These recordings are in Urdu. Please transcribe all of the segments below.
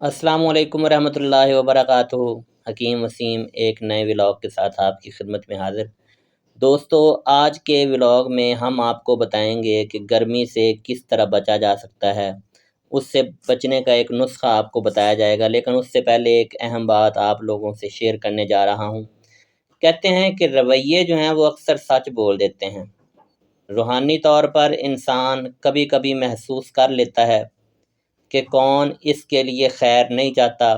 السلام علیکم ورحمۃ اللہ وبرکاتہ۔ حکیم وسیم ایک نئے ولاگ کے ساتھ آپ کی خدمت میں حاضر۔ دوستو، آج کے ولاگ میں ہم آپ کو بتائیں گے کہ گرمی سے کس طرح بچا جا سکتا ہے۔ اس سے بچنے کا ایک نسخہ آپ کو بتایا جائے گا، لیکن اس سے پہلے ایک اہم بات آپ لوگوں سے شیئر کرنے جا رہا ہوں۔ کہتے ہیں کہ رویے جو ہیں وہ اکثر سچ بول دیتے ہیں۔ روحانی طور پر انسان کبھی کبھی محسوس کر لیتا ہے کہ کون اس کے لیے خیر نہیں چاہتا۔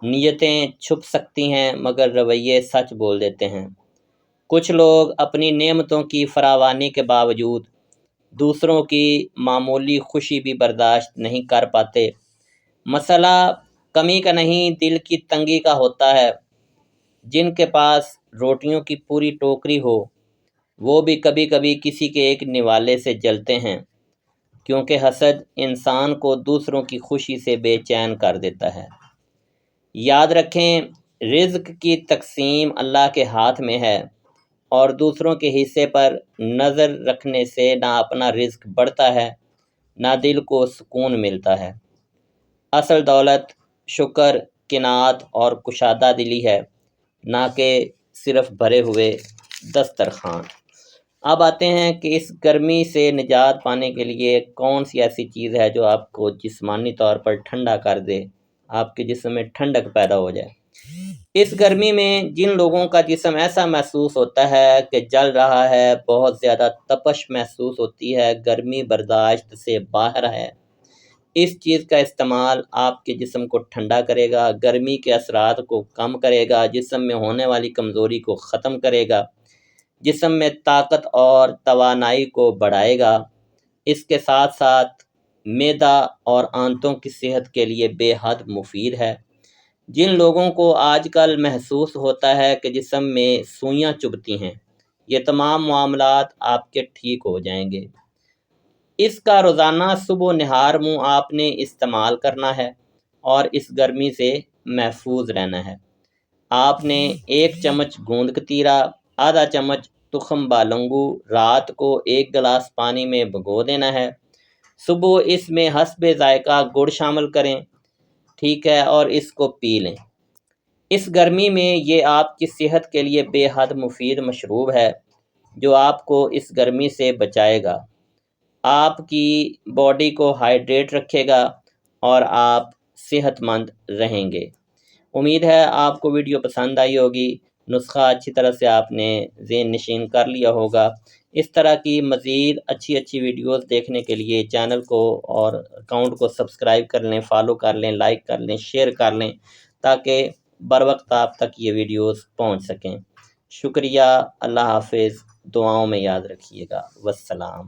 نیتیں چھپ سکتی ہیں مگر رویے سچ بول دیتے ہیں۔ کچھ لوگ اپنی نعمتوں کی فراوانی کے باوجود دوسروں کی معمولی خوشی بھی برداشت نہیں کر پاتے۔ مسئلہ کمی کا نہیں، دل کی تنگی کا ہوتا ہے۔ جن کے پاس روٹیوں کی پوری ٹوکری ہو وہ بھی کبھی کبھی کسی کے ایک نوالے سے جلتے ہیں، کیونکہ حسد انسان کو دوسروں کی خوشی سے بے چین کر دیتا ہے۔ یاد رکھیں، رزق کی تقسیم اللہ کے ہاتھ میں ہے، اور دوسروں کے حصے پر نظر رکھنے سے نہ اپنا رزق بڑھتا ہے نہ دل کو سکون ملتا ہے۔ اصل دولت شکر، قناعت اور کشادہ دلی ہے، نہ کہ صرف بھرے ہوئے دسترخوان۔ اب آتے ہیں کہ اس گرمی سے نجات پانے کے لیے کون سی ایسی چیز ہے جو آپ کو جسمانی طور پر ٹھنڈا کر دے، آپ کے جسم میں ٹھنڈک پیدا ہو جائے۔ اس گرمی میں جن لوگوں کا جسم ایسا محسوس ہوتا ہے کہ جل رہا ہے، بہت زیادہ تپش محسوس ہوتی ہے، گرمی برداشت سے باہر ہے، اس چیز کا استعمال آپ کے جسم کو ٹھنڈا کرے گا، گرمی کے اثرات کو کم کرے گا، جسم میں ہونے والی کمزوری کو ختم کرے گا، جسم میں طاقت اور توانائی کو بڑھائے گا۔ اس کے ساتھ ساتھ معدہ اور آنتوں کی صحت کے لیے بے حد مفید ہے۔ جن لوگوں کو آج کل محسوس ہوتا ہے کہ جسم میں سوئیاں چبھتی ہیں، یہ تمام معاملات آپ کے ٹھیک ہو جائیں گے۔ اس کا روزانہ صبح و نہار منہ آپ نے استعمال کرنا ہے اور اس گرمی سے محفوظ رہنا ہے۔ آپ نے 1 چمچ گوند کتیرا، آدھا چمچ تخم بالنگو رات کو 1 گلاس پانی میں بھگو دینا ہے۔ صبح اس میں حسب ذائقہ گڑ شامل کریں، ٹھیک ہے، اور اس کو پی لیں۔ اس گرمی میں یہ آپ کی صحت کے لیے بے حد مفید مشروب ہے جو آپ کو اس گرمی سے بچائے گا، آپ کی باڈی کو ہائیڈریٹ رکھے گا اور آپ صحت مند رہیں گے۔ امید ہے آپ کو ویڈیو پسند آئی ہوگی، نسخہ اچھی طرح سے آپ نے ذہن نشین کر لیا ہوگا۔ اس طرح کی مزید اچھی ویڈیوز دیکھنے کے لیے چینل کو اور اکاؤنٹ کو سبسکرائب کر لیں، فالو کر لیں، لائک کر لیں، شیئر کر لیں، تاکہ بر وقت آپ تک یہ ویڈیوز پہنچ سکیں۔ شکریہ، اللہ حافظ، دعاؤں میں یاد رکھیے گا، والسلام۔